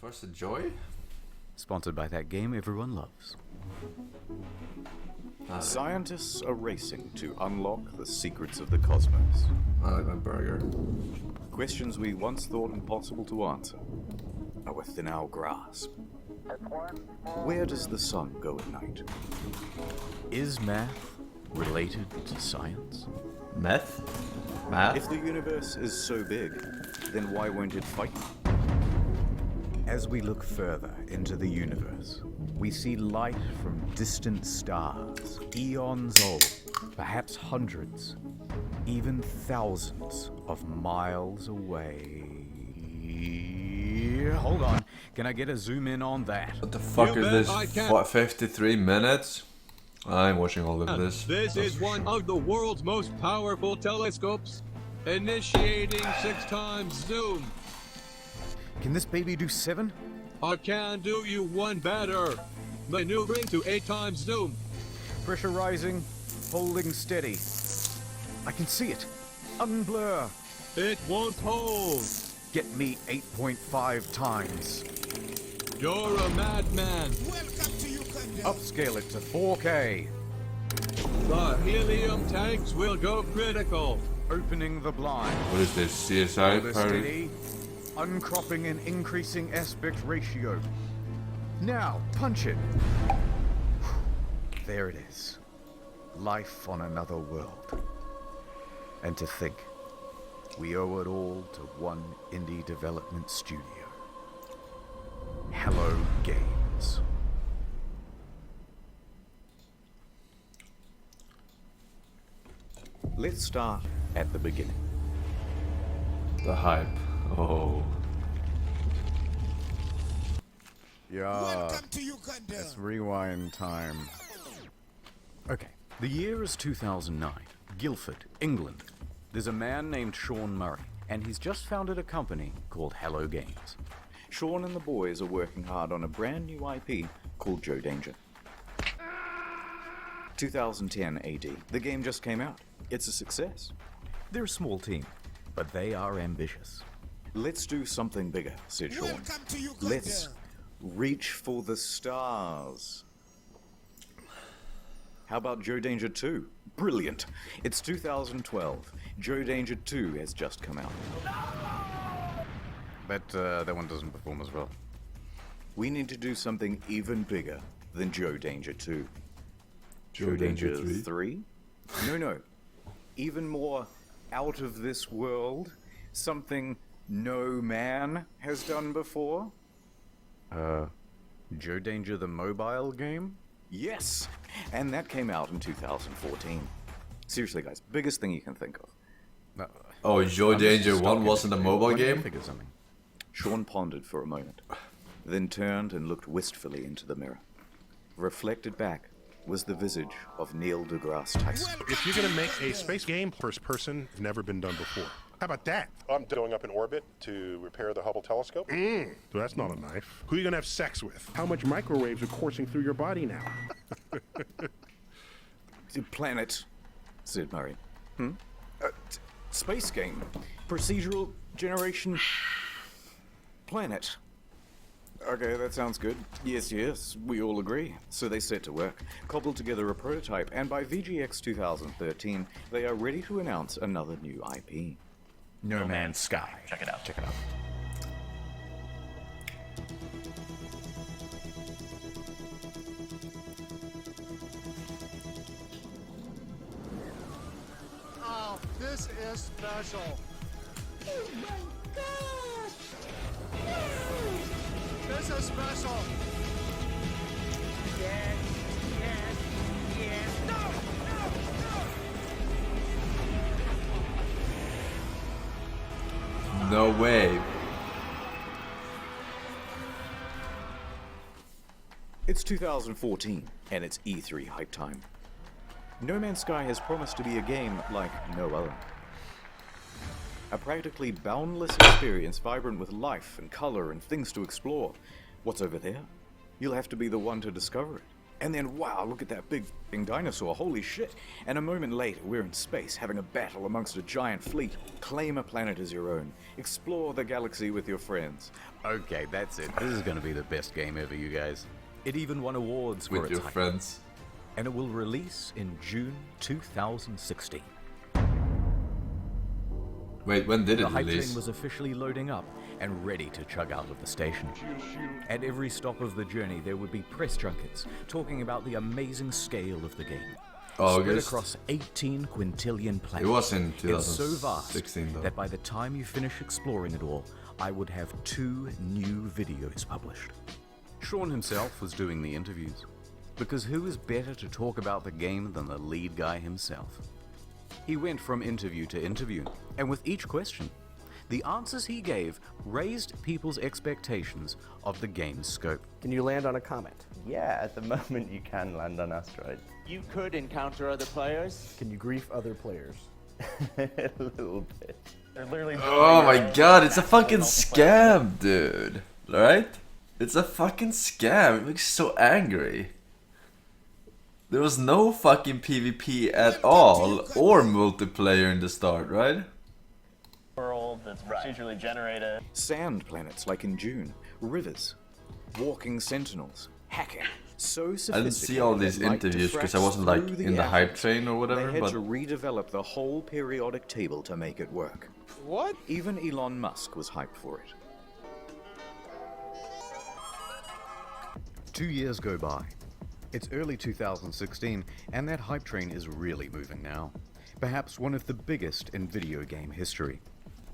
Force of Joy? Sponsored by that game everyone loves. Scientists are racing to unlock the secrets of the cosmos. I like my burger. Questions we once thought impossible to answer are within our grasp. Where does the sun go at night? Is math related to science? Meth? Math? If the universe is so big, then why won't it fight? As we look further into the universe, we see light from distant stars, eons old, perhaps hundreds, even thousands of miles away. Hold on, can I get a zoom in on that? What the fuck You is bet this? I can. 53 minutes? I'm watching all of this. This That's is for one sure. of the world's most powerful telescopes. Initiating 6 times zoom. Can this baby do 7? I can do you one better. Maneuvering to 8 times zoom. Pressure rising, holding steady. I can see it. Unblur. It won't hold. Get me 8.5 times. You're a madman. Upscale it to 4K. The helium tanks will go critical. Opening the blind. What is this? CSI Hold party? steady. Uncropping and increasing aspect ratio. Now, punch it. There it is. Life on another world. And to think, we owe it all to one indie development studio. Hello Games. Let's start at the beginning. The hype. Oh. Yeah. It's rewind time. Okay. The year is 2009. Guildford, England. There's a man named Sean Murray, and he's just founded a company called Hello Games. Sean and the boys are working hard on a brand new IP called Joe Danger. 2010 AD. The game just came out. It's a success. They're a small team, but they are ambitious. Let's do something bigger, said Sean. Let's reach for the stars. How about Joe Danger 2? Brilliant. It's 2012. Joe Danger 2 has just come out. But that one doesn't perform as well. We need to do something even bigger than Joe Danger 2. Joe Danger 3? 3? No. Even more out of this world. Something no man has done before. Joe Danger the mobile game? Yes! And that came out in 2014. Seriously, guys, biggest thing you can think of. Oh, Joe Danger 1 wasn't a mobile game? Figure something. Sean pondered for a moment, then turned and looked wistfully into the mirror. Reflected back was the visage of Neil deGrasse Tyson. If you're gonna make a space game first person, it's never been done before. How about that? I'm going up in orbit to repair the Hubble telescope. So that's not a knife. Who are you gonna have sex with? How much microwaves are coursing through your body now? Planet, said Murray. Space game. Procedural generation. Planet. Okay, that sounds good. Yes, we all agree. So they set to work, cobbled together a prototype, and by VGX 2013, they are ready to announce another new IP. No Man's Sky. Check it out. Oh, this is special. Oh my gosh! This is special. Yes. No way. It's 2014, and it's E3 hype time. No Man's Sky has promised to be a game like no other. A practically boundless experience vibrant with life and color and things to explore. What's over there? You'll have to be the one to discover it. And then, wow, look at that big f***ing dinosaur, holy shit. And a moment later, we're in space, having a battle amongst a giant fleet. Claim a planet as your own. Explore the galaxy with your friends. Okay, that's it. This is going to be the best game ever, you guys. It even won awards for With its your hype. friends. And it will release in June 2016. Wait, when did The it hype release? train was officially loading up and ready to chug out of the station. At every stop of the journey, there would be press junkets talking about the amazing scale of the game. Spread August. across 18 quintillion planets. It was in It's so vast 2016 though. that by the time you finish exploring it all, I would have 2 new videos published. Sean himself was doing the interviews. Because who is better to talk about the game than the lead guy himself? He went from interview to interview, and with each question, the answers he gave raised people's expectations of the game's scope. Can you land on a comet? Yeah, at the moment you can land on asteroids. You could encounter other players. Can you grief other players? A little bit. They're literally. Oh my god, it's a fucking scam, dude. Right? It's a fucking scam. It makes you so angry. There was no fucking PvP at all, or multiplayer in the start, right? World that's procedurally generated. Sand planets like in June. Rivers. Walking sentinels. Hacking. So sophisticated. I didn't see all these that light interviews because I diffracts wasn't like through in the hype atoms. train or whatever, They had but to redevelop the whole periodic table to make it work. What? Even Elon Musk was hyped for it. 2 years go by. It's early 2016, and that hype train is really moving now. Perhaps one of the biggest in video game history.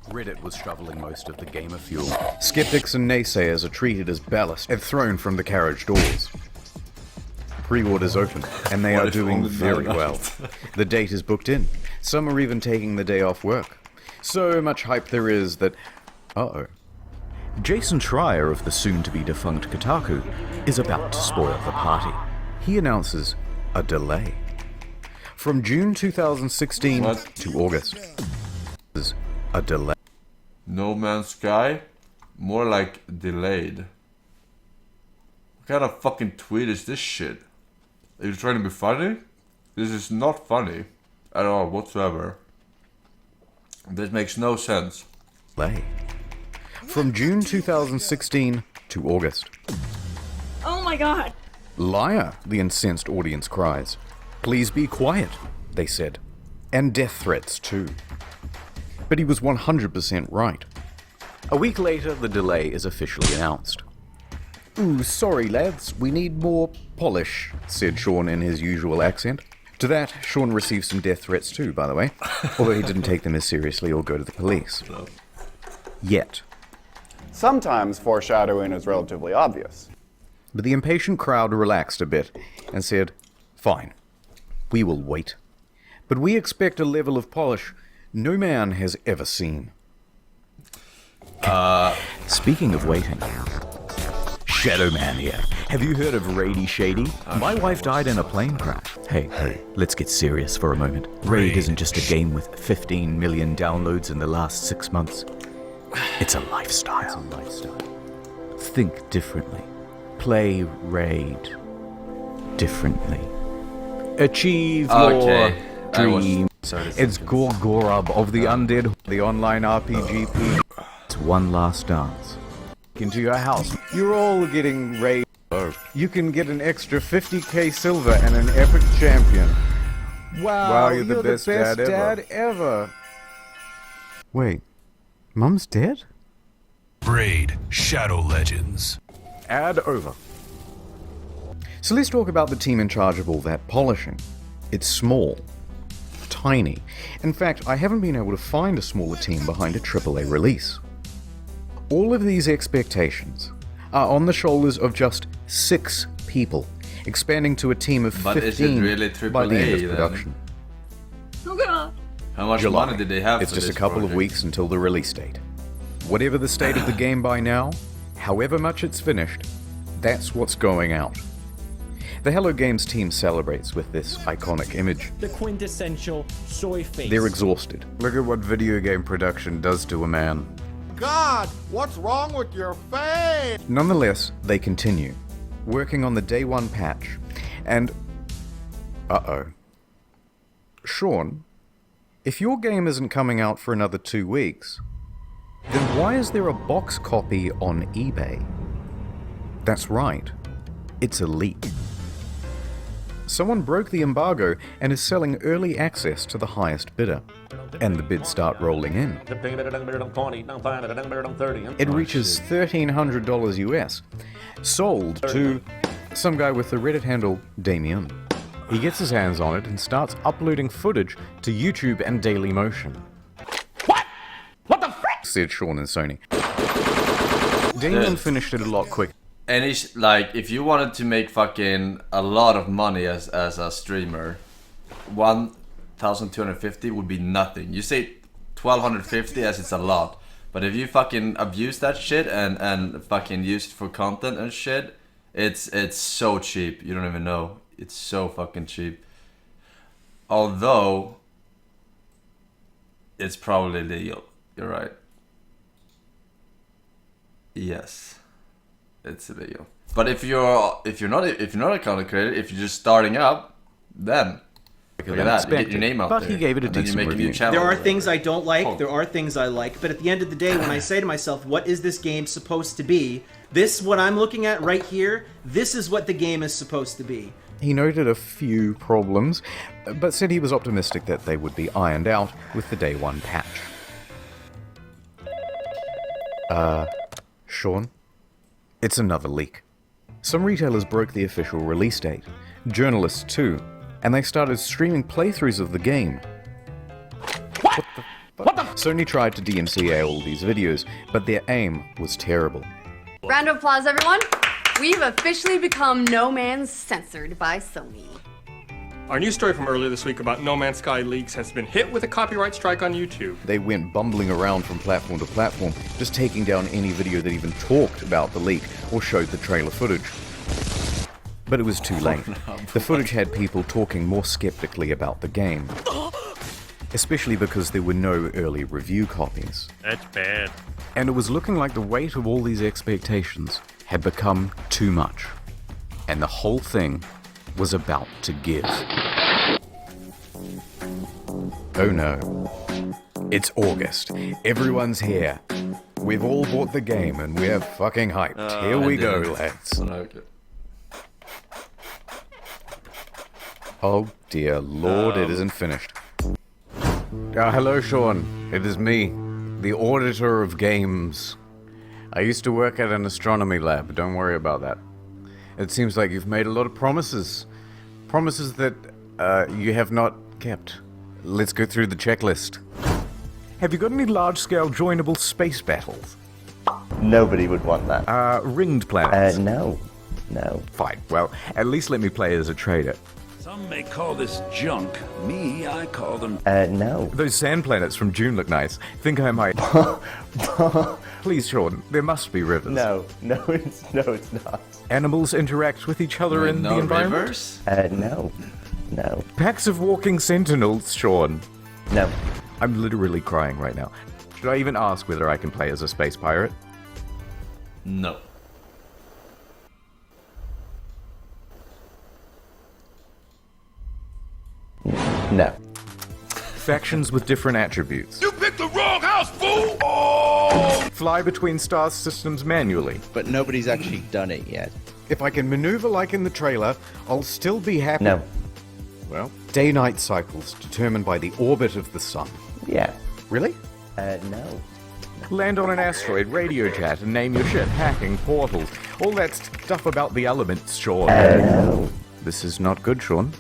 Reddit was shoveling most of the gamer fuel. Skeptics and naysayers are treated as ballast and thrown from the carriage doors. Pre-orders open, and they What are if doing only very not? well. The date is booked in. Some are even taking the day off work. So much hype there is that... Uh-oh. Jason Schreier of the soon-to-be defunct Kotaku is about to spoil the party. He announces a delay. From June 2016 What? to August. Is a delay. No Man's Sky? More like delayed. What kind of fucking tweet is this shit? Are you trying to be funny? This is not funny at all whatsoever. This makes no sense. Delay. From June 2016 to August. Oh my god. Liar, the incensed audience cries. Please be quiet, they said. And death threats too. But he was 100% right. A week later, the delay is officially announced. Ooh, sorry lads, we need more polish, said Sean in his usual accent. To that, Sean received some death threats too, by the way, although he didn't take them as seriously or go to the police. Yet. Sometimes foreshadowing is relatively obvious. But the impatient crowd relaxed a bit and said, fine, we will wait. But we expect a level of polish no man has ever seen. Speaking of waiting, Shadow Man here. Have you heard of Raidy Shady? My wife died in a plane crash. Hey, let's get serious for a moment. Raid isn't just a game with 15 million downloads in the last 6 months. It's a lifestyle. Think differently. Play Raid differently. Achieve your dream. It's Gorgorub of the Undead, the online RPG. It's one last dance. Into your house. You're all getting Raid. You can get an extra 50k silver and an epic champion. Wow, you're the best dad ever. Wait, Mum's dead? Raid Shadow Legends. Ad over. So let's talk about the team in charge of all that polishing. It's small. Tiny. In fact, I haven't been able to find a smaller team behind a AAA release. All of these expectations are on the shoulders of just 6 people, expanding to a team of 15 But is it really by the end of AAA then? production. Oh god. How much July. money did they have It's for just a this couple of project? weeks until the release date. Whatever the state of the game by now, however much it's finished, that's what's going out. The Hello Games team celebrates with this iconic image. The quintessential soy face. They're exhausted. Look at what video game production does to a man. God, what's wrong with your face? Nonetheless, they continue, working on the day one patch. And... uh-oh. Sean, if your game isn't coming out for another 2 weeks, then why is there a box copy on eBay? That's right. It's a leak. Someone broke the embargo and is selling early access to the highest bidder. And the bids start rolling in. It reaches $1,300 US. Sold to some guy with the Reddit handle Damien. He gets his hands on it and starts uploading footage to YouTube and Dailymotion. What the frick? Said Sean and Sony. Damien finished it a lot quicker. And it's like, if you wanted to make fucking a lot of money as a streamer, 1,250 would be nothing. You say 1,250 as it's a lot, but if you fucking abuse that shit and fucking use it for content and shit, it's so cheap. You don't even know. It's so fucking cheap. Although it's probably legal. You're right. Yes. It's illegal. But if you're not a content creator, if you're just starting up, then look at that, you get your name out there. But he gave it a decent review. There are things I don't like, there are things I like, but at the end of the day, when I say to myself, what is this game supposed to be? This, what I'm looking at right here, this is what the game is supposed to be. He noted a few problems, but said he was optimistic that they would be ironed out with the day one patch. Sean? It's another leak. Some retailers broke the official release date, journalists too, and they started streaming playthroughs of the game. What the Sony tried to DMCA all these videos, but their aim was terrible. Round of applause, everyone. We've officially become No Man's censored by Sony. Our news story from earlier this week about No Man's Sky leaks has been hit with a copyright strike on YouTube. They went bumbling around from platform to platform, just taking down any video that even talked about the leak or showed the trailer footage. But it was too late. The footage had people talking more skeptically about the game. Especially because there were no early review copies. That's bad. And it was looking like the weight of all these expectations had become too much. And the whole thing was about to give. Oh no. It's August. Everyone's here. We've all bought the game and we're fucking hyped. Here we go, lads. Oh dear lord, it isn't finished. Hello, Sean. It is me, the auditor of games. I used to work at an astronomy lab. Don't worry about that. It seems like you've made a lot of promises. Promises that you have not kept. Let's go through the checklist. Have you got any large-scale joinable space battles? Nobody would want that. Ringed planets? No. Fine. Well, at least let me play as a trader. Some may call this junk. Me, I call them... no. Those sand planets from June look nice. Think I might... Please, Sean, there must be rivers. No, it's not. Animals interact with each other in the environment? Rivers? No. Packs of walking sentinels, Sean. No. I'm literally crying right now. Should I even ask whether I can play as a space pirate? No. No. Factions with different attributes. You picked the wrong house, fool! Oh! Fly between star systems manually. But nobody's actually done it yet. If I can maneuver like in the trailer, I'll still be happy. No. Well, day-night cycles determined by the orbit of the sun. Yeah. Really? No. Land on an asteroid, radio chat, and name your ship, hacking, portals. All that stuff about the elements, Sean. No. This is not good, Sean.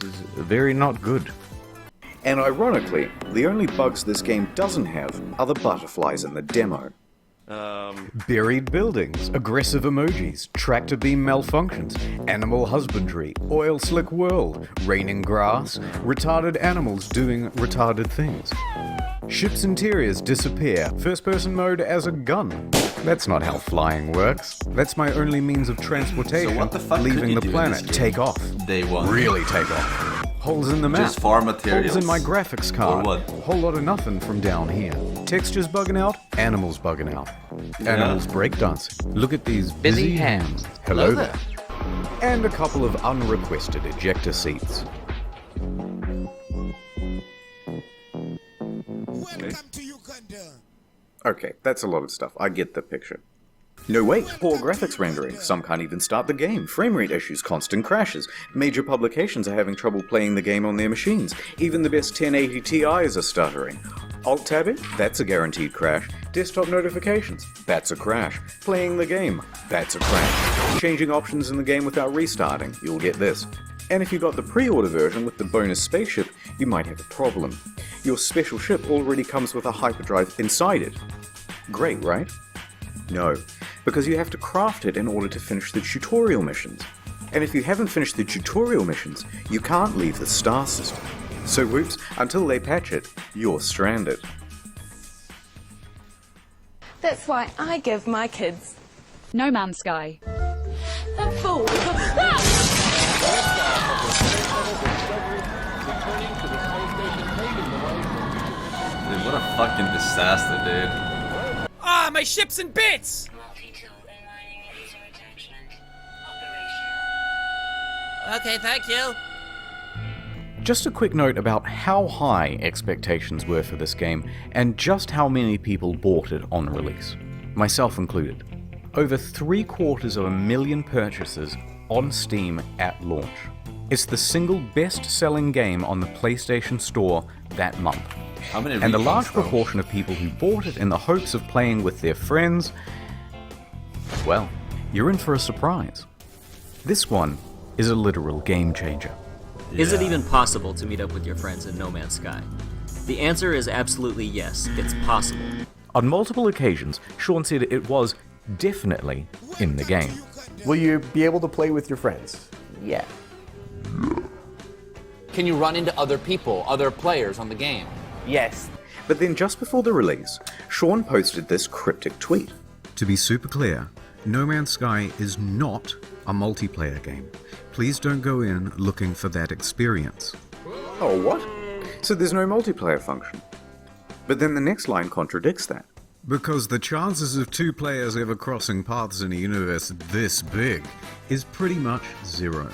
This is very not good. And ironically, the only bugs this game doesn't have are the butterflies in the demo. Buried buildings, aggressive emojis, tractor beam malfunctions, animal husbandry, oil slick world, raining grass, retarded animals doing retarded things. Ship's interiors disappear, first person mode as a gun. That's not how flying works. That's my only means of transportation, So what the fuck leaving could you the do in planet. this game? Take off. Day one. Really take off. Holes in the map. Just farm materials. Holes in my graphics card. Or what? A whole lot of nothing from down here. Textures bugging out, animals bugging out. Animals breakdancing. Look at these busy hands. Hello there. and a couple of unrequested ejector seats. Okay, that's a lot of stuff. I get the picture. No wait, poor graphics rendering. Some can't even start the game. Frame rate issues, constant crashes. Major publications are having trouble playing the game on their machines. Even the best 1080 Ti's are stuttering. Alt-tabbing? That's a guaranteed crash. Desktop notifications? That's a crash. Playing the game? That's a crash. Changing options in the game without restarting? You'll get this. And if you got the pre-order version with the bonus spaceship, you might have a problem. Your special ship already comes with a hyperdrive inside it. Great, right? No, because you have to craft it in order to finish the tutorial missions. And if you haven't finished the tutorial missions, you can't leave the star system. So whoops, until they patch it, you're stranded. That's why I give my kids No Man's Sky. a fool. Dude, what a fucking disaster, dude. Ah, my ship's in bits! Okay, thank you. Just a quick note about how high expectations were for this game, and just how many people bought it on release, myself included. Over 750,000 purchases on Steam at launch. It's the single best-selling game on the PlayStation Store that month. And a large proportion of people who bought it in the hopes of playing with their friends, well, you're in for a surprise. This one is a literal game changer. Is it even possible to meet up with your friends in No Man's Sky? The answer is absolutely yes, it's possible. On multiple occasions, Sean said it was definitely in the game. Will you be able to play with your friends? Yeah. Can you run into other people, other players on the game? Yes. But then just before the release, Sean posted this cryptic tweet. To be super clear, No Man's Sky is not a multiplayer game. Please don't go in looking for that experience. Oh, what? So there's no multiplayer function? But then the next line contradicts that. Because the chances of two players ever crossing paths in a universe this big is pretty much zero.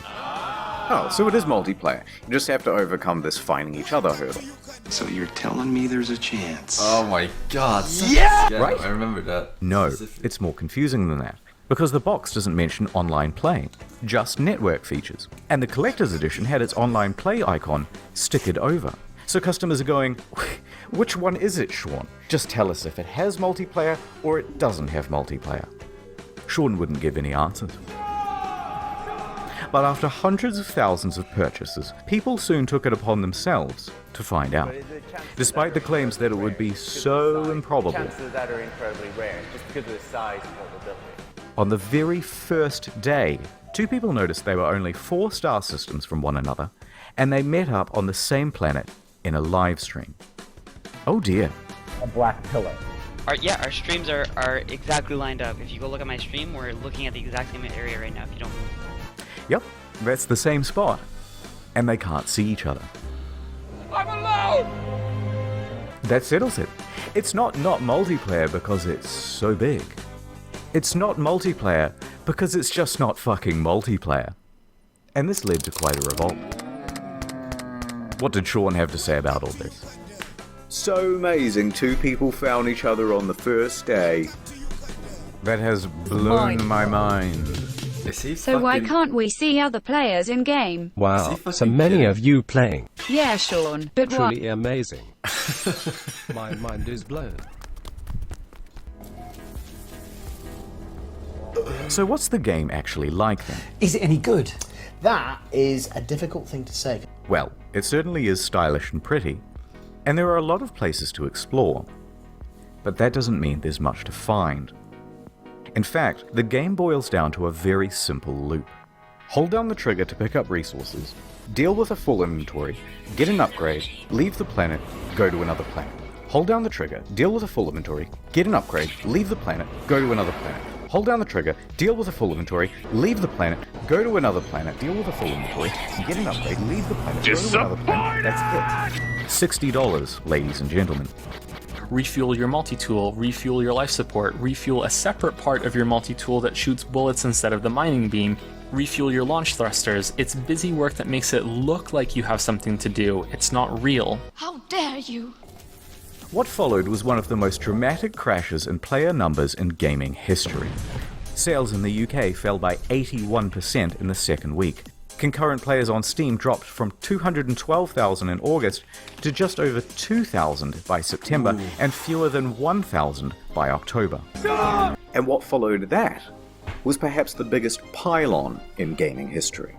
Oh, so it is multiplayer. You just have to overcome this finding each other hurdle. So you're telling me there's a chance? Oh my god. Yeah! Right? I remember that. No, it's more confusing than that. Because the box doesn't mention online playing, just network features. And the collector's edition had its online play icon stickered over. So customers are going, which one is it, Sean? Just tell us if it has multiplayer or it doesn't have multiplayer. Sean wouldn't give any answers. But after hundreds of thousands of purchases, people soon took it upon themselves to find out. Despite the claims that it would be so improbable. Chances that are incredibly rare, just because of the size and vulnerability. On the very first day, two people noticed they were only 4 star systems from one another, and they met up on the same planet in a live stream. Oh dear. A black pillar. Our streams are exactly lined up. If you go look at my stream, we're looking at the exact same area right now if you don't move. Yep, that's the same spot. And they can't see each other. I'm alone! That settles it. It's not multiplayer because it's so big. It's not multiplayer because it's just not fucking multiplayer. And this led to quite a revolt. What did Sean have to say about all this? So amazing, 2 people found each other on the first day. That has blown my mind. So why can't we see other players in game? Wow, so many of you playing. Yeah, Sean, but what? Truly amazing. My mind is blown. So what's the game actually like then? Is it any good? That is a difficult thing to say. Well, it certainly is stylish and pretty, and there are a lot of places to explore. But that doesn't mean there's much to find. In fact, the game boils down to a very simple loop. Hold down the trigger to pick up resources, deal with a full inventory, get an upgrade, leave the planet, go to another planet. Hold down the trigger, deal with a full inventory, get an upgrade, leave the planet, go to another planet. Hold down the trigger, deal with a full inventory, leave the planet, go to another planet, deal with a full inventory, get an upgrade, leave the planet, go to another planet. That's it. $60, ladies and gentlemen. Refuel your multi-tool, refuel your life support, refuel a separate part of your multi-tool that shoots bullets instead of the mining beam, Refuel your launch thrusters. It's busy work that makes it look like you have something to do. It's not real. How dare you? What followed was one of the most dramatic crashes in player numbers in gaming history. Sales in the UK fell by 81% in the second week. Concurrent players on Steam dropped from 212,000 in August to just over 2,000 by September and fewer than 1,000 by October. And what followed that was perhaps the biggest pile-on in gaming history.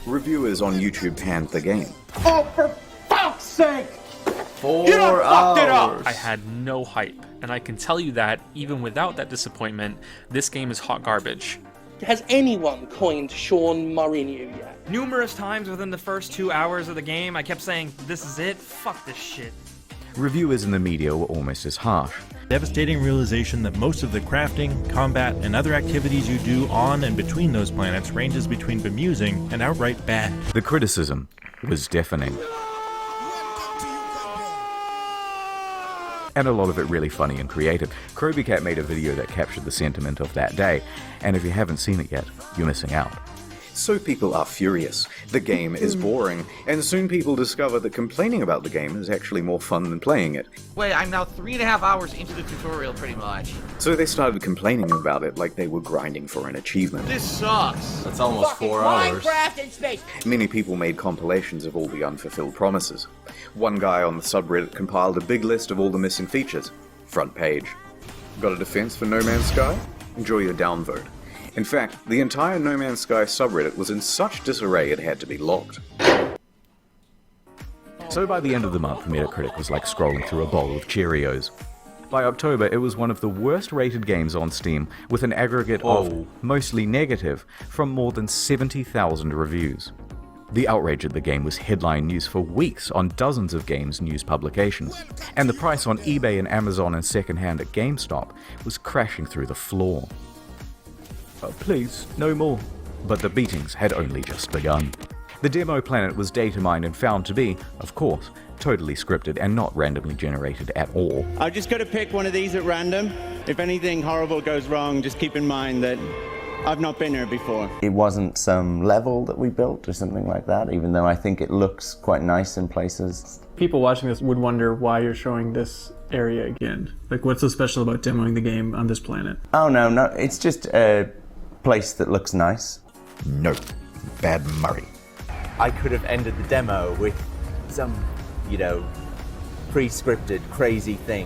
Reviewers on YouTube panned the game. Oh, for fuck's sake! 4 You done fucked it up! I had no hype, and I can tell you that, even without that disappointment, this game is hot garbage. Has anyone coined Sean Mourinho yet? Numerous times within the first 2 hours of the game, I kept saying, this is it, fuck this shit. Reviewers in the media were almost as harsh. Devastating realization that most of the crafting, combat, and other activities you do on and between those planets ranges between bemusing and outright bad. The criticism was deafening. And a lot of it really funny and creative. Krobycat made a video that captured the sentiment of that day, and if you haven't seen it yet, you're missing out. So people are furious. The game is boring, and soon people discover that complaining about the game is actually more fun than playing it. Wait, I'm now 3.5 hours into the tutorial, pretty much. So they started complaining about it like they were grinding for an achievement. This sucks. That's almost 4 hours. Minecraft in space. Many people made compilations of all the unfulfilled promises. One guy on the subreddit compiled a big list of all the missing features. Front page. Got a defense for No Man's Sky? Enjoy your downvote. In fact, the entire No Man's Sky subreddit was in such disarray it had to be locked. So by the end of the month, Metacritic was like scrolling through a bowl of Cheerios. By October, it was one of the worst rated games on Steam, with an aggregate of, mostly negative, from more than 70,000 reviews. The outrage at the game was headline news for weeks on dozens of games news publications, and the price on eBay and Amazon and secondhand at GameStop was crashing through the floor. Please, no more. But the beatings had only just begun. The demo planet was data mined and found to be, of course, totally scripted and not randomly generated at all. I've just got to pick one of these at random. If anything horrible goes wrong, just keep in mind that I've not been here before. It wasn't some level that we built or something like that, even though I think it looks quite nice in places. People watching this would wonder why you're showing this area again. Like, what's so special about demoing the game on this planet? Oh, no, it's just a place that looks nice. No. Bad Murray. I could have ended the demo with some, pre-scripted crazy thing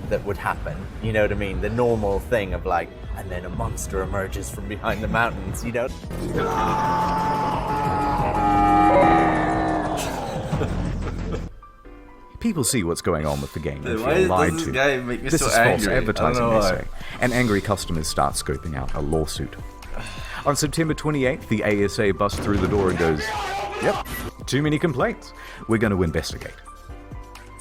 that would happen. You know what I mean? The normal thing of like, and then a monster emerges from behind the mountains, People see what's going on with the game and Why feel lied does to. this guy make me This so is angry? false I don't advertising, know they why. say, and angry customers start scoping out a lawsuit. On September 28th, the ASA busts through the door and goes, "Yep, too many complaints. We're going to investigate."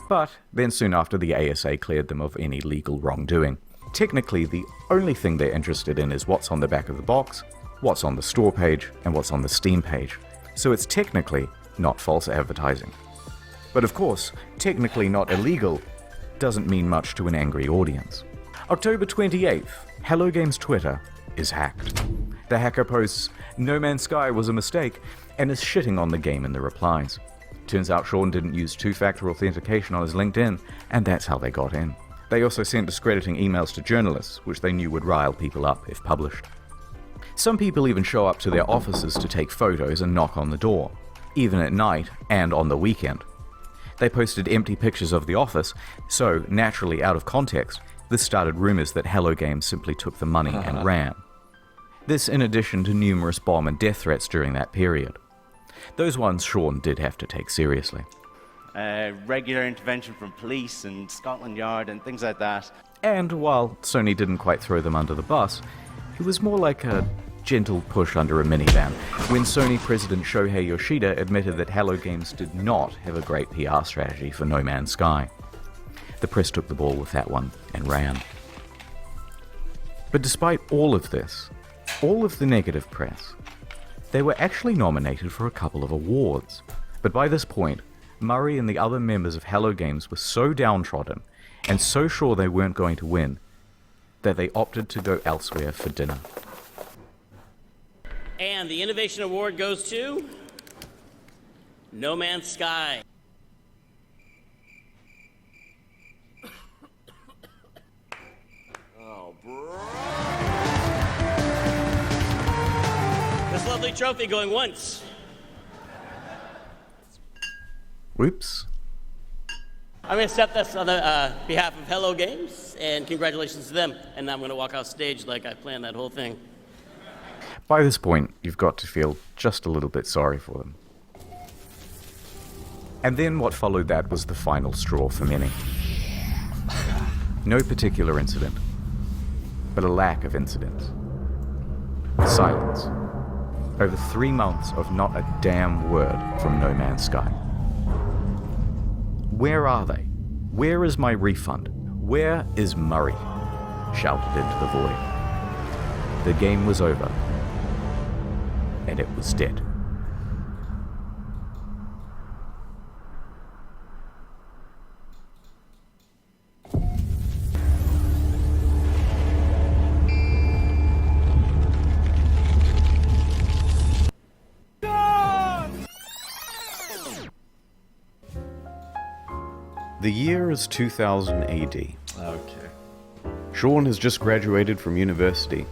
But then soon after, the ASA cleared them of any legal wrongdoing. Technically, the only thing they're interested in is what's on the back of the box, what's on the store page, and what's on the Steam page. So it's technically not false advertising. But of course, technically not illegal doesn't mean much to an angry audience. October 28th, Hello Games Twitter is hacked. The hacker posts, "No Man's Sky was a mistake," and is shitting on the game in the replies. Turns out Sean didn't use two-factor authentication on his LinkedIn, and that's how they got in. They also sent discrediting emails to journalists, which they knew would rile people up if published. Some people even show up to their offices to take photos and knock on the door, even at night and on the weekend. They posted empty pictures of the office, so, naturally out of context, this started rumors that Hello Games simply took the money and ran. This in addition to numerous bomb and death threats during that period. Those ones Sean did have to take seriously. Regular intervention from police and Scotland Yard and things like that. And while Sony didn't quite throw them under the bus, it was more like a gentle push under a minivan when Sony president Shohei Yoshida admitted that Hello Games did not have a great PR strategy for No Man's Sky. The press took the ball with that one and ran. But despite all of this, all of the negative press, they were actually nominated for a couple of awards. But by this point, Murray and the other members of Hello Games were so downtrodden and so sure they weren't going to win that they opted to go elsewhere for dinner. And the Innovation Award goes to No Man's Sky. Oh, bro. This lovely trophy going once. Whoops. I'm going to accept this on the behalf of Hello Games, and congratulations to them. And now I'm going to walk off stage like I planned that whole thing. By this point, you've got to feel just a little bit sorry for them. And then what followed that was the final straw for many. No particular incident, but a lack of incidents. Silence. Over 3 months of not a damn word from No Man's Sky. Where are they? Where is my refund? Where is Murray? Shouted into the void. The game was over. And it was dead. The year is 2000 AD. Okay. Sean has just graduated from university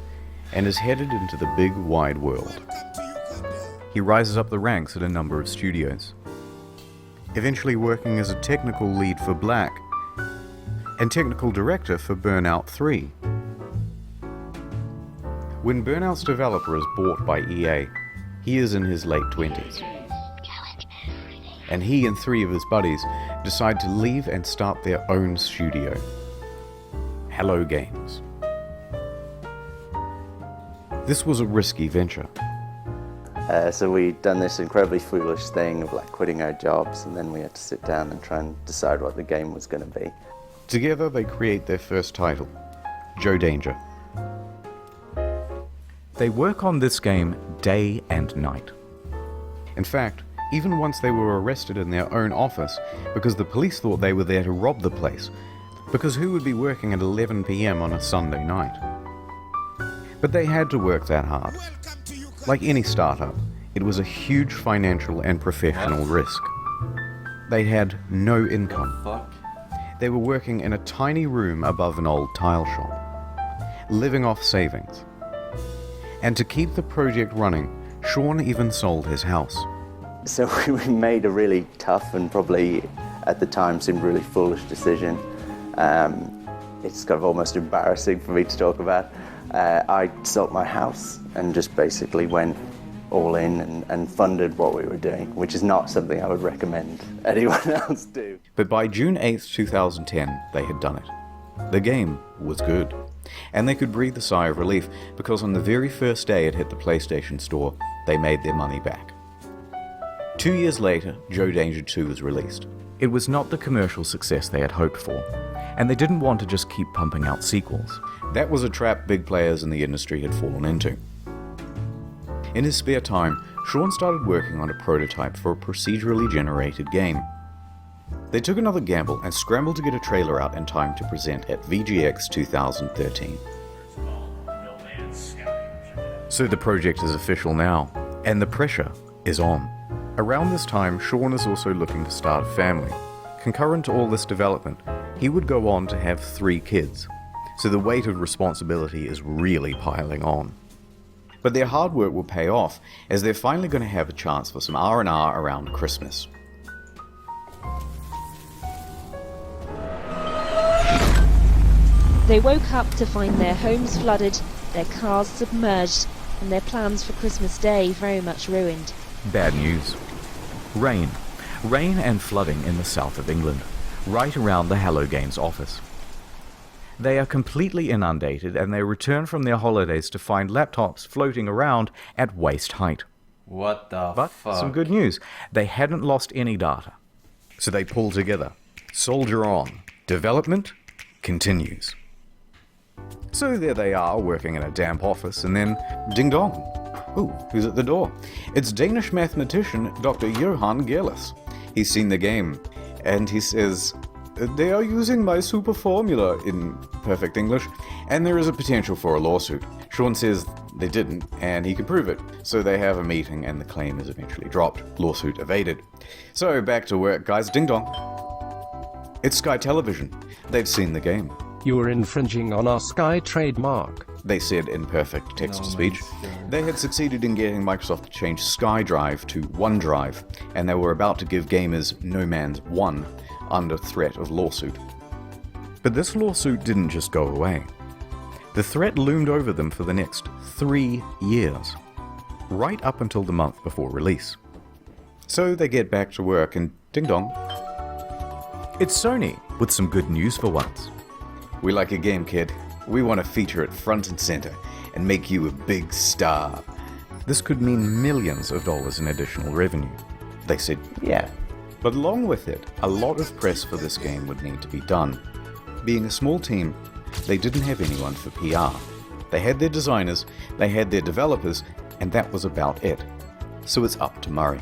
and is headed into the big wide world. He rises up the ranks at a number of studios, eventually working as a technical lead for Black and technical director for Burnout 3. When Burnout's developer is bought by EA, he is in his late 20s. And he and 3 of his buddies decide to leave and start their own studio, Hello Games. This was a risky venture. So we'd done this incredibly foolish thing of like quitting our jobs, and then we had to sit down and try and decide what the game was going to be. Together they create their first title, Joe Danger. They work on this game day and night. In fact, even once they were arrested in their own office because the police thought they were there to rob the place, because who would be working at 11 PM on a Sunday night? But they had to work that hard. Like any startup, it was a huge financial and professional risk. They had no income. They were working in a tiny room above an old tile shop, living off savings. And to keep the project running, Sean even sold his house. So we made a really tough and probably at the time seemed really foolish decision. It's kind of almost embarrassing for me to talk about. I sold my house and just basically went all in and funded what we were doing, which is not something I would recommend anyone else do. But by June 8th, 2010, they had done it. The game was good, and they could breathe a sigh of relief because on the very first day it hit the PlayStation Store, they made their money back. 2 years later, Joe Danger 2 was released. It was not the commercial success they had hoped for, and they didn't want to just keep pumping out sequels. That was a trap big players in the industry had fallen into. In his spare time, Sean started working on a prototype for a procedurally generated game. They took another gamble and scrambled to get a trailer out in time to present at VGX 2013. So the project is official now, and the pressure is on. Around this time, Sean is also looking to start a family. Concurrent to all this development, he would go on to have 3 kids, so the weight of responsibility is really piling on. But their hard work will pay off, as they're finally going to have a chance for some R&R around Christmas. They woke up to find their homes flooded, their cars submerged, and their plans for Christmas Day very much ruined. Bad news. Rain. Rain and flooding in the south of England, right around the Hello Games office. They are completely inundated and they return from their holidays to find laptops floating around at waist height. What the But fuck? some good news. They hadn't lost any data. So they pull together. Soldier on. Development continues. So there they are, working in a damp office, and then ding dong. Ooh, who's at the door? It's Danish mathematician Dr. Johan Gerlis. He's seen the game, and he says, "They are using my super formula," in perfect English, and there is a potential for a lawsuit. Sean says they didn't, and he can prove it. So they have a meeting and the claim is eventually dropped. Lawsuit evaded. So back to work, guys. Ding dong. It's Sky Television. They've seen the game. You were infringing on our Sky trademark, they said in perfect text-to-speech. They had succeeded in getting Microsoft to change SkyDrive to OneDrive, and they were about to give gamers No Man's 1 under threat of lawsuit. But this lawsuit didn't just go away. The threat loomed over them for the next 3 years, right up until the month before release. So they get back to work and ding dong. It's Sony, with some good news for once. We like your game, kid. We want to feature it front and center and make you a big star. This could mean millions of dollars in additional revenue. They said, yeah. But along with it, a lot of press for this game would need to be done. Being a small team, they didn't have anyone for PR. They had their designers, they had their developers, and that was about it. So it's up to Murray.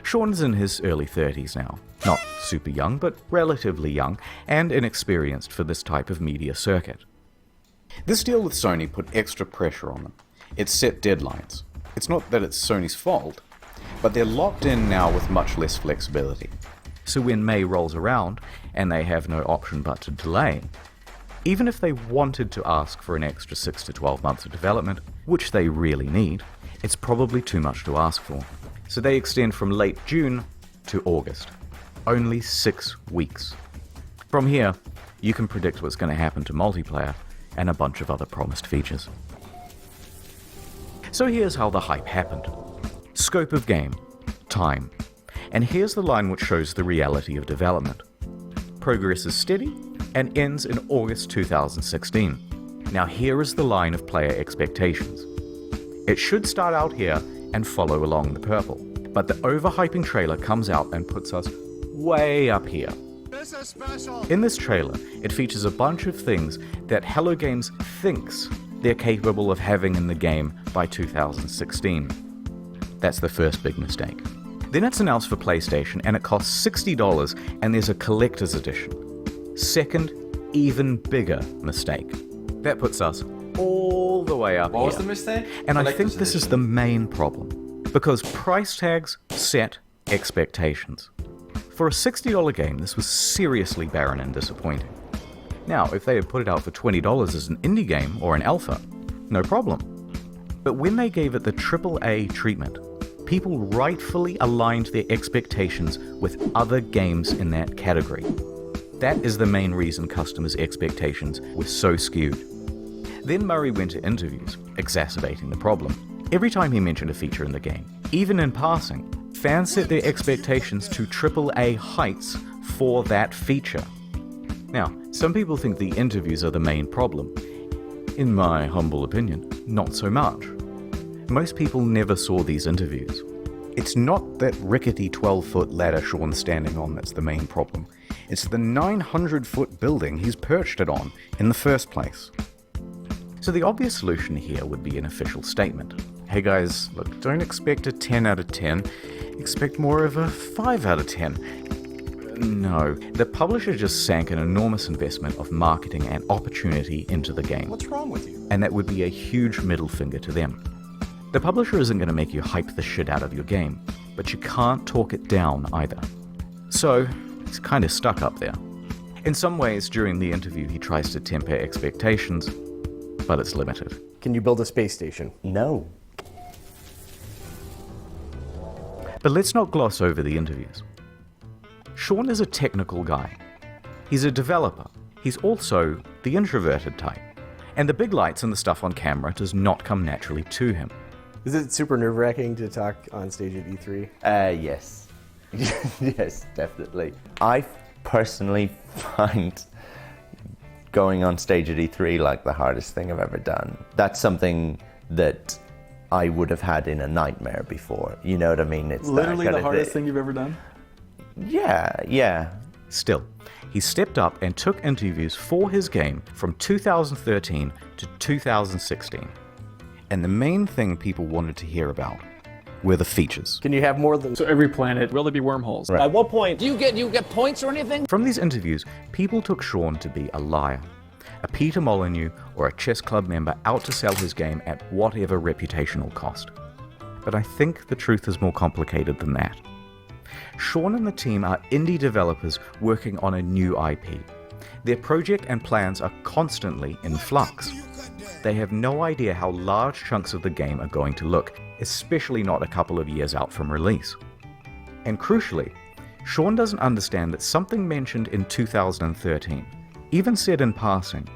Sean's in his early 30s now. Not super young, but relatively young, and inexperienced for this type of media circuit. This deal with Sony put extra pressure on them. It set deadlines. It's not that it's Sony's fault, but they're locked in now with much less flexibility. So when May rolls around, and they have no option but to delay, even if they wanted to ask for an extra 6 to 12 months of development, which they really need, it's probably too much to ask for. So they extend from late June to August. Only 6 weeks. From here, you can predict what's going to happen to multiplayer and a bunch of other promised features. So here's how the hype happened. Scope of game, time. And here's the line which shows the reality of development. Progress is steady and ends in August 2016. Now here is the line of player expectations. It should start out here and follow along the purple, but the overhyping trailer comes out and puts us way up here. In this trailer, it features a bunch of things that Hello Games thinks they're capable of having in the game by 2016. That's the first big mistake. Then it's announced for PlayStation and it costs $60 and there's a collector's edition. Second, even bigger mistake. That puts us all the way up here. What was the mistake? And I think this is the main problem, because price tags set expectations. For a $60 game, this was seriously barren and disappointing. Now, if they had put it out for $20 as an indie game or an alpha, no problem. But when they gave it the AAA treatment, people rightfully aligned their expectations with other games in that category. That is the main reason customers' expectations were so skewed. Then Murray went to interviews, exacerbating the problem. Every time he mentioned a feature in the game, even in passing, fans set their expectations to AAA heights for that feature. Now, some people think the interviews are the main problem. In my humble opinion, not so much. Most people never saw these interviews. It's not that rickety 12-foot ladder Sean's standing on that's the main problem. It's the 900-foot building he's perched it on in the first place. So the obvious solution here would be an official statement. Hey guys, look, don't expect a 10 out of 10. Expect more of a 5 out of 10. No, the publisher just sank an enormous investment of marketing and opportunity into the game. What's wrong with you? And that would be a huge middle finger to them. The publisher isn't going to make you hype the shit out of your game, but you can't talk it down either. So, he's kind of stuck up there. In some ways, during the interview, he tries to temper expectations, but it's limited. Can you build a space station? No. But let's not gloss over the interviews. Sean is a technical guy. He's a developer. He's also the introverted type. And the big lights and the stuff on camera does not come naturally to him. Is it super nerve-wracking to talk on stage at E3? Yes. Yes, definitely. I personally find going on stage at E3 like the hardest thing I've ever done. That's something that I would have had in a nightmare before. You know what I mean? It's literally the hardest thing you've ever done? Yeah. Still, he stepped up and took interviews for his game from 2013 to 2016. And the main thing people wanted to hear about were the features. Can you have more than... So every planet, will there be wormholes? Right. At what point do you get points or anything? From these interviews, people took Sean to be a liar. A Peter Molyneux or a chess club member out to sell his game at whatever reputational cost. But I think the truth is more complicated than that. Sean and the team are indie developers working on a new IP. Their project and plans are constantly in flux. They have no idea how large chunks of the game are going to look, especially not a couple of years out from release. And crucially, Sean doesn't understand that something mentioned in 2013, even said in passing,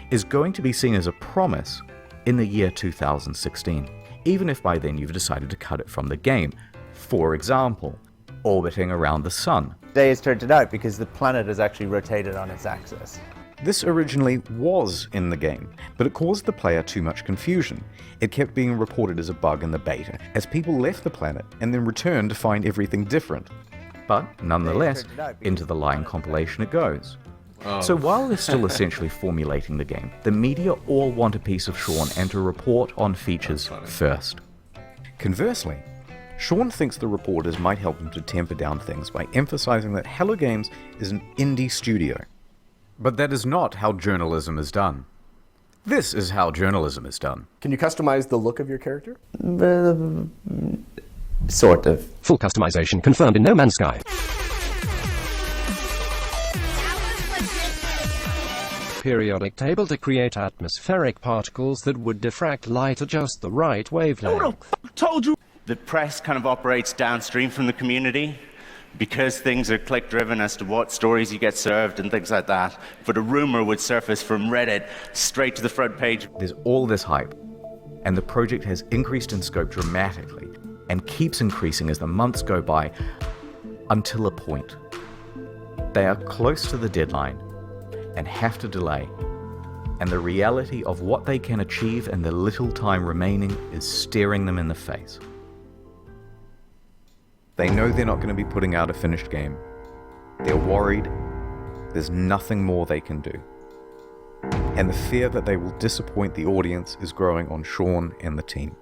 is going to be seen as a promise in the year 2016, even if by then you've decided to cut it from the game. For example, orbiting around the sun. Day has turned it out because the planet has actually rotated on its axis. This originally was in the game, but it caused the player too much confusion. It kept being reported as a bug in the beta, as people left the planet and then returned to find everything different. But nonetheless, into the Lion compilation it goes. Oh. So while they're still essentially formulating the game, the media all want a piece of Sean and to report on features first. Conversely, Sean thinks the reporters might help him to temper down things by emphasizing that Hello Games is an indie studio. But that is not how journalism is done. This is how journalism is done. Can you customize the look of your character? Sort of. Full customization confirmed in No Man's Sky. Periodic table to create atmospheric particles that would diffract light at just the right wavelength. Who the fuck told you? The press kind of operates downstream from the community because things are click-driven as to what stories you get served and things like that. But a rumor would surface from Reddit straight to the front page. There's all this hype, and the project has increased in scope dramatically and keeps increasing as the months go by until a point. They are close to the deadline and have to delay, and the reality of what they can achieve in the little time remaining is staring them in the face. They know they're not going to be putting out a finished game. They're worried. There's nothing more they can do. And the fear that they will disappoint the audience is growing on Sean and the team.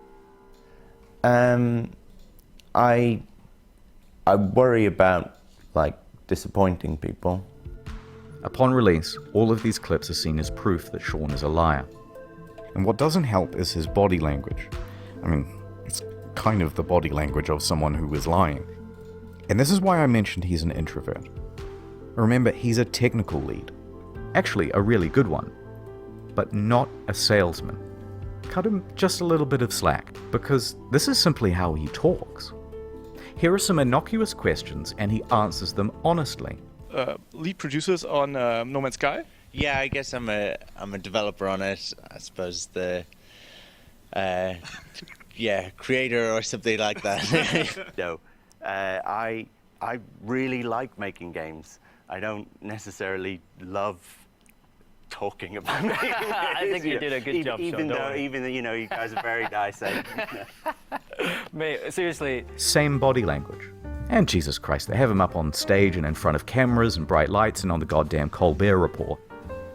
I worry about, disappointing people. Upon release, all of these clips are seen as proof that Sean is a liar. And what doesn't help is his body language. I mean, it's kind of the body language of someone who is lying. And this is why I mentioned he's an introvert. Remember, he's a technical lead. Actually, a really good one. But not a salesman. Cut him just a little bit of slack, because this is simply how he talks. Here are some innocuous questions, and he answers them honestly. Lead producers on No Man's Sky? Yeah, I guess I'm a developer on it. I suppose the creator or something like that. No, I really like making games. I don't necessarily love talking about making games. I think you did a good job. Even though you guys are very nice. Mate, seriously. Same body language. And Jesus Christ, they have him up on stage and in front of cameras and bright lights and on the goddamn Colbert Report.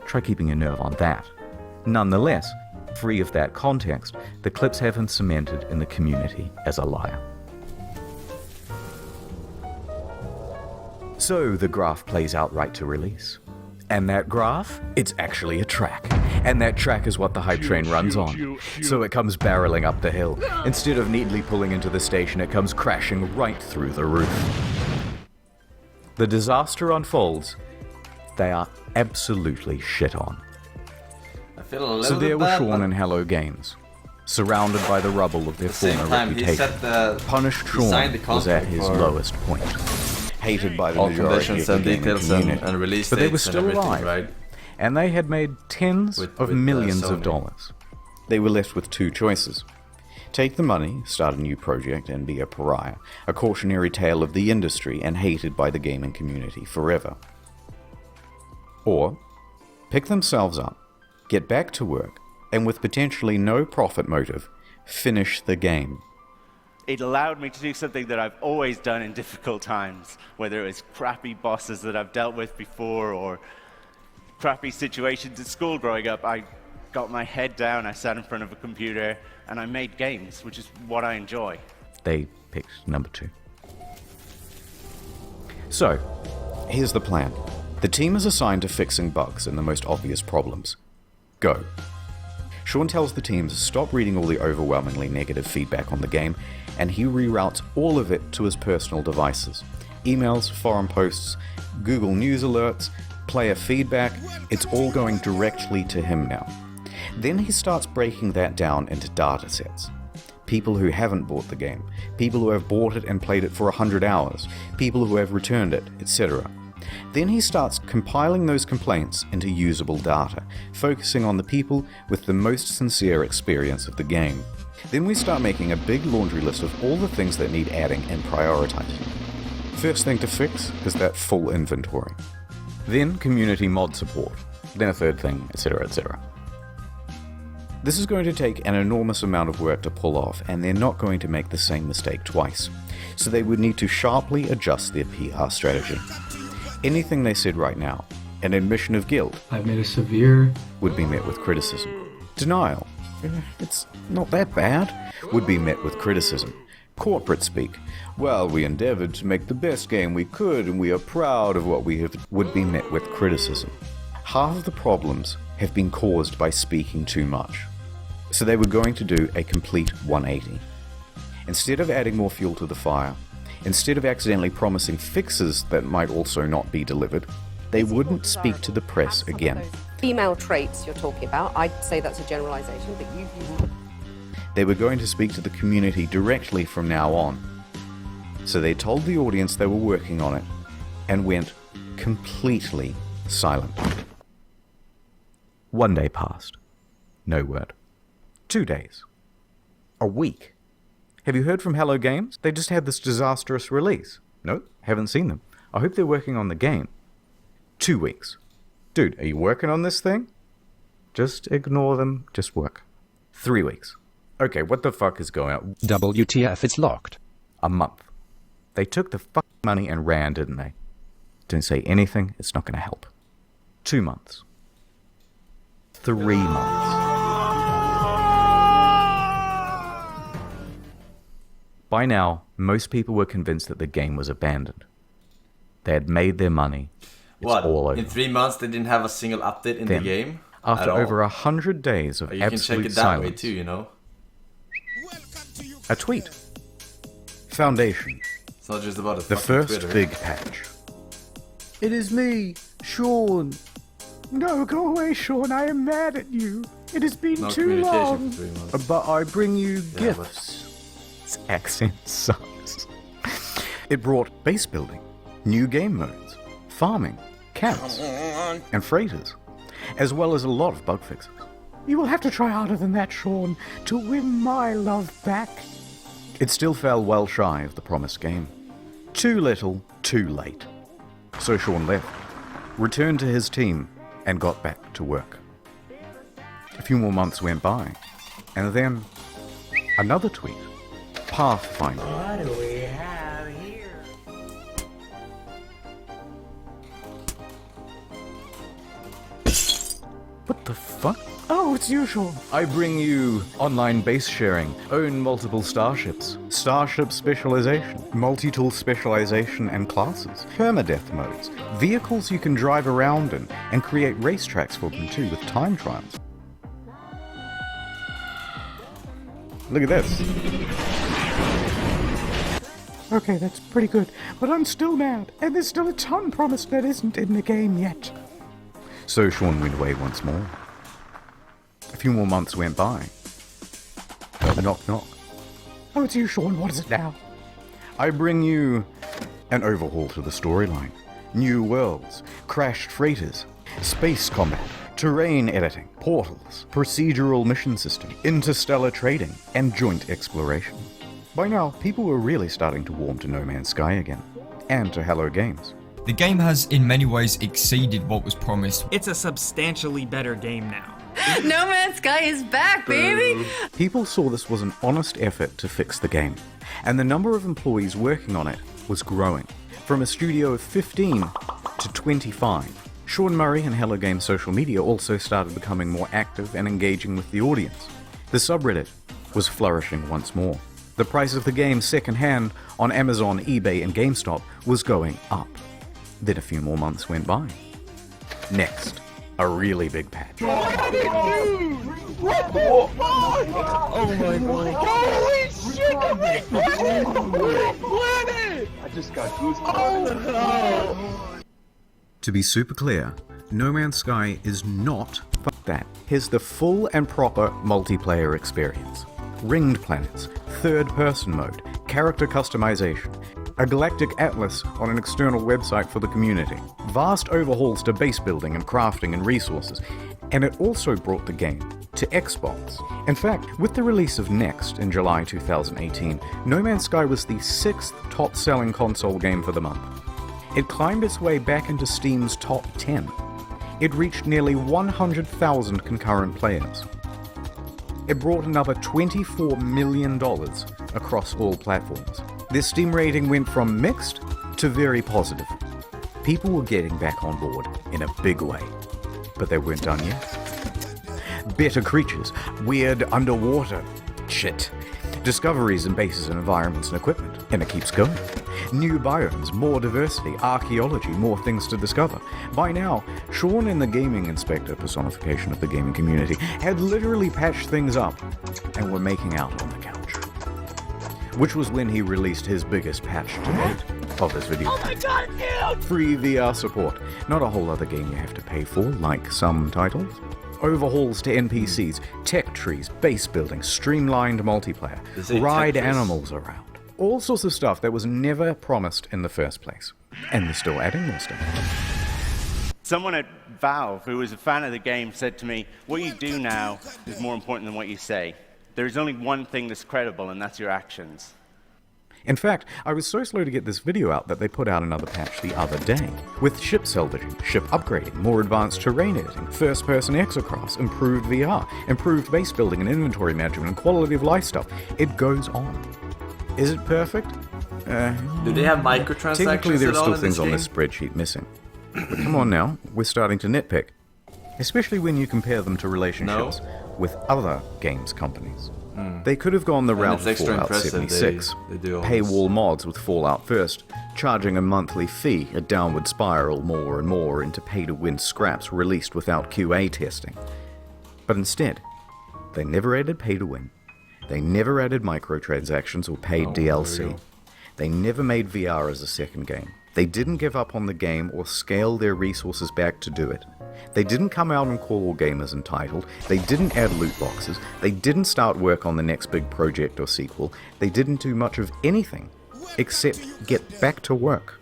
Try keeping your nerve on that. Nonetheless, free of that context, the clips have him cemented in the community as a liar. So the graph plays out right to release. And that graph, it's actually a track. And that track is what the hype train runs on. So it comes barreling up the hill. Instead of neatly pulling into the station, it comes crashing right through the roof. The disaster unfolds. They are absolutely shit on. I feel a little So there bit were bad, Sean but and Hello Games, surrounded by the rubble of their same former time, he reputation. said Punished he Sean signed the was at contract his for lowest point. Hated by the all majority of conditions the and gaming details community. and release But they were dates and still everything, alive, right? and they had made tens of millions of Sony. dollars. They were left with two choices. Take the money, start a new project, and be a pariah, a cautionary tale of the industry and hated by the gaming community forever. Or pick themselves up, get back to work, and with potentially no profit motive, finish the game. It allowed me to do something that I've always done in difficult times, whether it was crappy bosses that I've dealt with before or crappy situations at school growing up. I got my head down, I sat in front of a computer, and I made games, which is what I enjoy. They picked number 2. So, here's the plan. The team is assigned to fixing bugs and the most obvious problems. Go. Sean tells the team to stop reading all the overwhelmingly negative feedback on the game, and he reroutes all of it to his personal devices. Emails, forum posts, Google News alerts, player feedback, it's all going directly to him now. Then he starts breaking that down into data sets. People who haven't bought the game, people who have bought it and played it for 100 hours, people who have returned it, etc. Then he starts compiling those complaints into usable data, focusing on the people with the most sincere experience of the game. Then we start making a big laundry list of all the things that need adding and prioritizing. First thing to fix is that full inventory. Then community mod support. Then a third thing, etc, etc. This is going to take an enormous amount of work to pull off, and they're not going to make the same mistake twice. So they would need to sharply adjust their PR strategy. Anything they said right now, an admission of guilt, I've made a severe, would be met with criticism. Denial, it's not that bad, would be met with criticism. Corporate speak, well, we endeavored to make the best game we could and we are proud of what we have, would be met with criticism. Half of the problems have been caused by speaking too much. So they were going to do a complete 180. Instead of adding more fuel to the fire, instead of accidentally promising fixes that might also not be delivered, they wouldn't speak to the press again. Female traits you're talking about, I'd say that's a generalization, but you... They were going to speak to the community directly from now on. So they told the audience they were working on it and went completely silent. 1 day passed. No word. 2 days. A week. Have you heard from Hello Games? They just had this disastrous release. Nope, haven't seen them. I hope they're working on the game. 2 weeks. Dude, are you working on this thing? Just ignore them, just work. 3 weeks. Okay, what the fuck is going on? WTF, it's locked. A month. They took the fucking money and ran, didn't they? Don't say anything, it's not gonna help. 2 months. 3 months. By now, most people were convinced that the game was abandoned. They had made their money. It's all over. In 3 months they didn't have a single update in the game? After over 100 days of absolute silence... You can check it that way too, you know? A tweet. Foundation. It's not just about the first Twitter. Big patch. It is me, Sean. No, go away, Sean. I am mad at you. It has been too long. But I bring you gifts. This accent sucks. It brought base building, new game modes, farming, camps, and freighters, as well as a lot of bug fixes. You will have to try harder than that, Sean, to win my love back. It still fell well shy of the promised game. Too little, too late. So Sean left, returned to his team, and got back to work. A few more months went by, and then another tweet. Pathfinder. What do we have here? What the fuck? Oh, it's you, Sean. I bring you online base sharing, own multiple starships, starship specialization, multi-tool specialization and classes, permadeath modes, vehicles you can drive around in, and create racetracks for them too with time trials. Look at this. Okay, that's pretty good, but I'm still mad, and there's still a ton promised that isn't in the game yet. So Sean went away once more. A few more months went by. Knock, knock. Oh, it's you, Sean. What is it now? I bring you an overhaul to the storyline. New worlds, crashed freighters, space combat, terrain editing, portals, procedural mission system, interstellar trading, and joint exploration. By now, people were really starting to warm to No Man's Sky again, and to Hello Games. The game has in many ways exceeded what was promised. It's a substantially better game now. No Man's Sky is back, baby! People saw this was an honest effort to fix the game, and the number of employees working on it was growing, from a studio of 15 to 25. Sean Murray and Hello Games social media also started becoming more active and engaging with the audience. The subreddit was flourishing once more. The price of the game second-hand on Amazon, eBay, and GameStop was going up. Then a few more months went by. Next, a really big patch. What the fuck? Oh my god. Holy shit, the big planet! I just got goosebumps. Oh no! To be super clear, No Man's Sky is not that. Here's the full and proper multiplayer experience. Ringed planets, third-person mode, character customization, a galactic atlas on an external website for the community, vast overhauls to base building and crafting and resources, and it also brought the game to Xbox. In fact, with the release of Next in July 2018, No Man's Sky was the 6th top-selling console game for the month. It climbed its way back into Steam's top 10. It reached nearly 100,000 concurrent players. It brought another $24 million across all platforms. Their Steam rating went from mixed to very positive. People were getting back on board in a big way, but they weren't done yet. Better creatures, weird underwater shit, discoveries in bases and environments and equipment, and it keeps going. New biomes, more diversity, archaeology, more things to discover. By now, Sean and the Gaming Inspector, personification of the gaming community, had literally patched things up and were making out on the couch. Which was when he released his biggest patch to date of this video. Oh my god, dude! Free VR support. Not a whole other game you have to pay for, like some titles. Overhauls to NPCs, tech trees, base building, streamlined multiplayer, ride animals around. All sorts of stuff that was never promised in the first place. And they're still adding more stuff. Someone at Valve, who was a fan of the game, said to me, what you do now is more important than what you say. There's only one thing that's credible, and that's your actions. In fact, I was so slow to get this video out that they put out another patch the other day, with ship salvaging, ship upgrading, more advanced terrain editing, first-person exocrafts, improved VR, improved base building and inventory management, and quality of life stuff. It goes on. Is it perfect? Do they have microtransactions? Technically, there are at all still in things this on game? this spreadsheet missing. But come on now, we're starting to nitpick. Especially when you compare them to relationships with other games companies. They could have gone the route of Fallout 76, they do all paywall mods with Fallout First, charging a monthly fee, a downward spiral more and more into pay-to-win scraps released without QA testing. But instead, they never added pay-to-win. They never added microtransactions or paid DLC. They never made VR as a second game. They didn't give up on the game or scale their resources back to do it. They didn't come out and call all gamers entitled. They didn't add loot boxes. They didn't start work on the next big project or sequel. They didn't do much of anything except get back to work.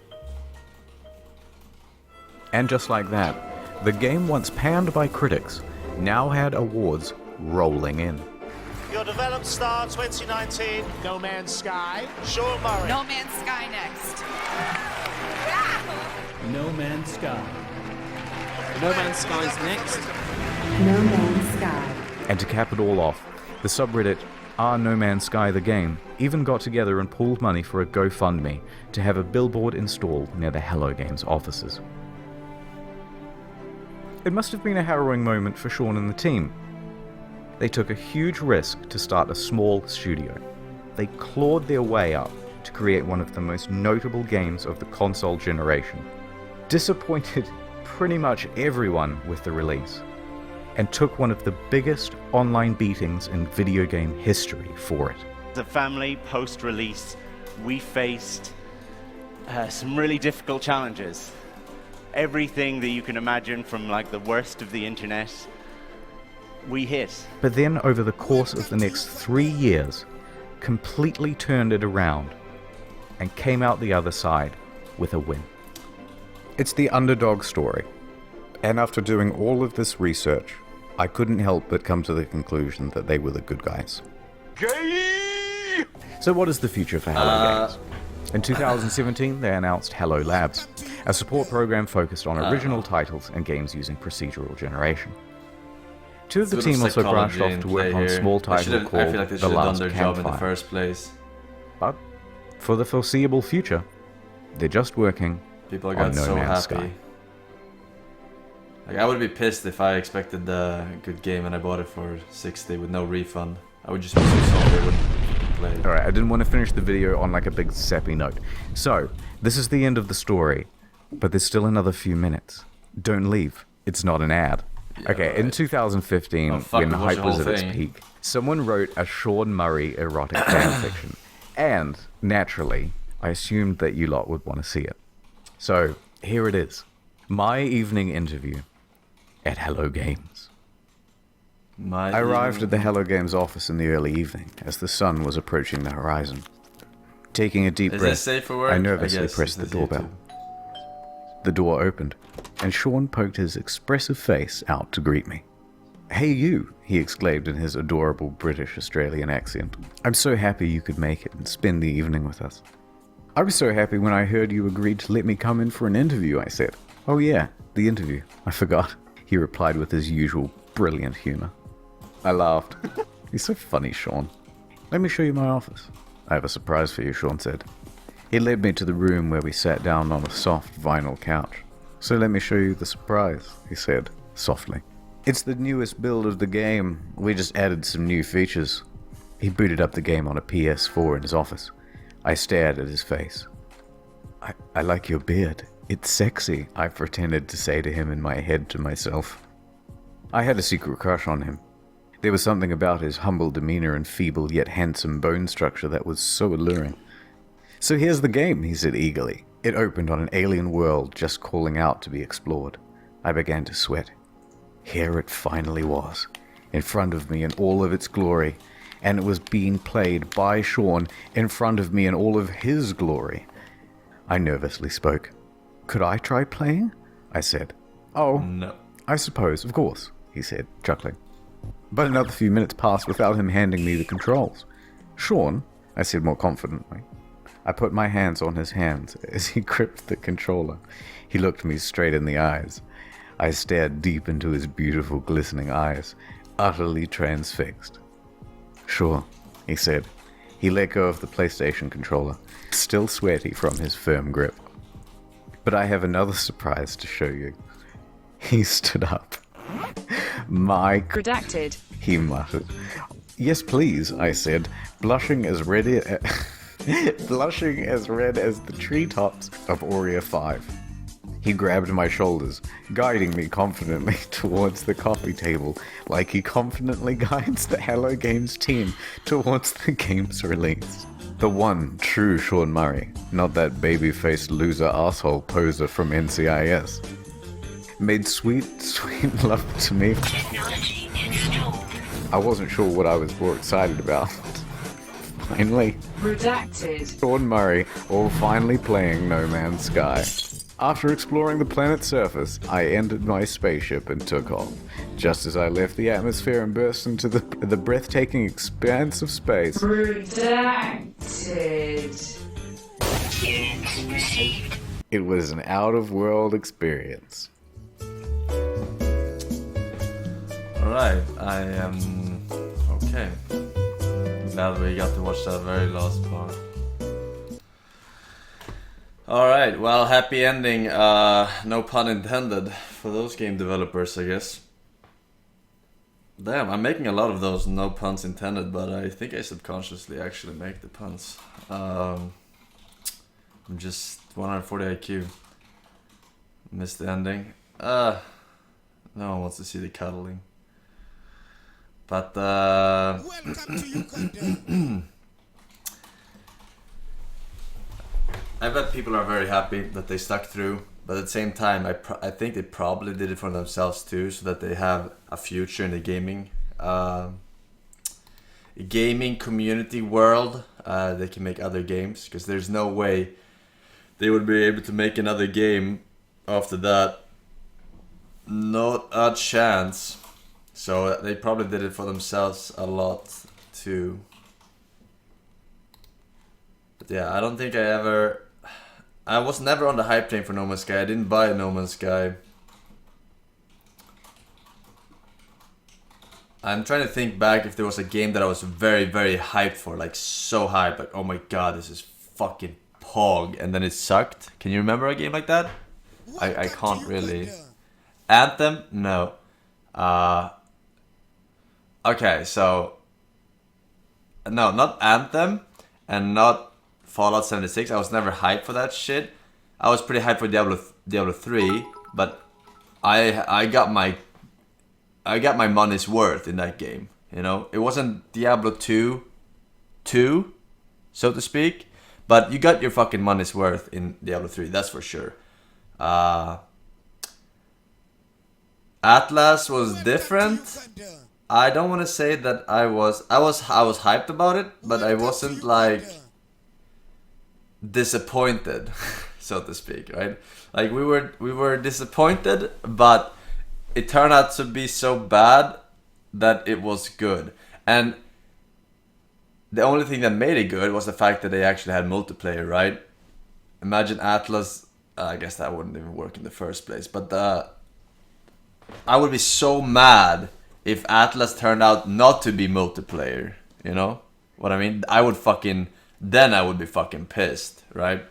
And just like that, the game once panned by critics now had awards rolling in. Your developed star 2019, No Man's Sky, Sean Murray. No Man's Sky next. No Man's Sky. No Man's Sky's next. No Man's Sky. And to cap it all off, the subreddit No Man's Sky the Game even got together and pooled money for a GoFundMe to have a billboard installed near the Hello Games offices. It must have been a harrowing moment for Sean and the team. They took a huge risk to start a small studio. They clawed their way up to create one of the most notable games of the console generation, disappointed pretty much everyone with the release, and took one of the biggest online beatings in video game history for it. As a family, post-release, we faced some really difficult challenges. Everything that you can imagine from like the worst of the internet, we hit. But then over the course of the next 3 years, completely turned it around and came out the other side with a win. It's the underdog story. And after doing all of this research, I couldn't help but come to the conclusion that they were the good guys. Gay! So what is the future for Hello Games? In 2017, they announced Hello Labs, a support program focused on original titles and games using procedural generation. Two of the team also branched off to work on a small title called The Last job in the Campfire. first place. But for the foreseeable future, they're just working People on got No so Man's happy. Sky. Like, I would be pissed if I expected a good game and I bought it for 60 with no refund. I would just be so sorry I wouldn't play it. Alright, I didn't want to finish the video on like a big sappy note. So, this is the end of the story, but there's still another few minutes. Don't leave. It's not an ad. Yeah, okay, right. in 2015, when watch the hype was whole at its thing. peak, someone wrote a Sean Murray erotic fanfiction. And, naturally, I assumed that you lot would want to see it. So, here it is. My evening interview at Hello Games. I arrived at the Hello Games office in the early evening, as the sun was approaching the horizon. Taking a deep Is breath, this safe for work? I I nervously guess pressed the this is doorbell. The door opened, and Sean poked his expressive face out to greet me. "Hey you," he exclaimed in his adorable British-Australian accent. "I'm so happy you could make it and spend the evening with us." "I was so happy when I heard you agreed to let me come in for an interview," I said. "Oh yeah, the interview. I forgot," he replied with his usual brilliant humor. I laughed. "You're so funny, Sean. Let me show you my office." "I have a surprise for you," Sean said. He led me to the room where we sat down on a soft vinyl couch. "So let me show you the surprise," he said, softly. "It's the newest build of the game. We just added some new features." He booted up the game on a PS4 in his office. I stared at his face. I like your beard. It's sexy," I pretended to say to him in my head to myself. I had a secret crush on him. There was something about his humble demeanor and feeble yet handsome bone structure that was so alluring. "So here's the game," he said eagerly. It opened on an alien world just calling out to be explored. I began to sweat. Here it finally was, in front of me in all of its glory, and it was being played by Sean in front of me in all of his glory. I nervously spoke. "Could I try playing?" I said. "Oh, no. I suppose, of course," he said, chuckling. But another few minutes passed without him handing me the controls. "Sean," I said more confidently. I put my hands on his hands as he gripped the controller. He looked me straight in the eyes. I stared deep into his beautiful, glistening eyes, utterly transfixed. "Sure," he said. He let go of the PlayStation controller, still sweaty from his firm grip. "But I have another surprise to show you." He stood up. Redacted. He muttered. "Yes, please," I said, blushing as red as the treetops of Aurea 5. He grabbed my shoulders, guiding me confidently towards the coffee table, like he confidently guides the Hello Games team towards the game's release. The one true Sean Murray, not that baby-faced loser asshole poser from NCIS. Made sweet, sweet love to me. I wasn't sure what I was more excited about. Finally, Redacted. Sean Murray, all finally playing No Man's Sky. After exploring the planet's surface, I entered my spaceship and took off. Just as I left the atmosphere and burst into the breathtaking expanse of space. Redacted. It was an out-of-world experience. Alright, I am okay. Glad we got to watch that very last part. Alright, well, happy ending, no pun intended, for those game developers, I guess. Damn, I'm making a lot of those no puns intended, but I think I subconsciously actually make the puns. I'm just 140 IQ. Missed the ending. No one wants to see the cuddling. But I bet people are very happy that they stuck through, but at the same time I think they probably did it for themselves too, so that they have a future in the gaming community world. They can make other games, because there's no way they would be able to make another game after that. Not a chance. So they probably did it for themselves a lot too. But yeah, I don't think I was never on the hype train for No Man's Sky. I didn't buy No Man's Sky. I'm trying to think back if there was a game that I was very, very hyped for, like so hyped, like oh my god, this is fucking Pog, and then it sucked. Can you remember a game like that? I can't really. Anthem? No. Okay, so no, not Anthem and not Fallout 76. I was never hyped for that shit. I was pretty hyped for Diablo 3, but I got my money's worth in that game. You know, it wasn't Diablo 2, so to speak, but you got your fucking money's worth in Diablo 3. That's for sure. Atlas was different. I don't want to say that I was hyped about it, but I wasn't like disappointed, so to speak, right? Like we were disappointed, but it turned out to be so bad that it was good. And the only thing that made it good was the fact that they actually had multiplayer, right? Imagine Atlas. I guess that wouldn't even work in the first place, but I would be so mad if Atlas turned out not to be multiplayer. You know what I mean? I would be fucking pissed, right?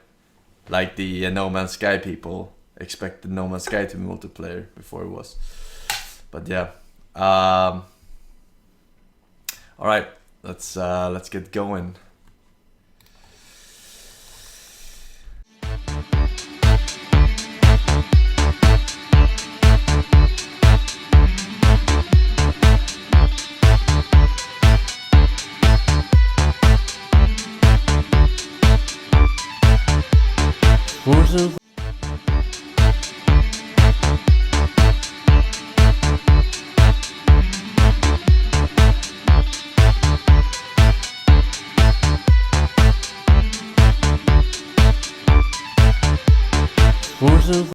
Like the No Man's Sky people expected No Man's Sky to be multiplayer before it was. But yeah. All right, let's get going.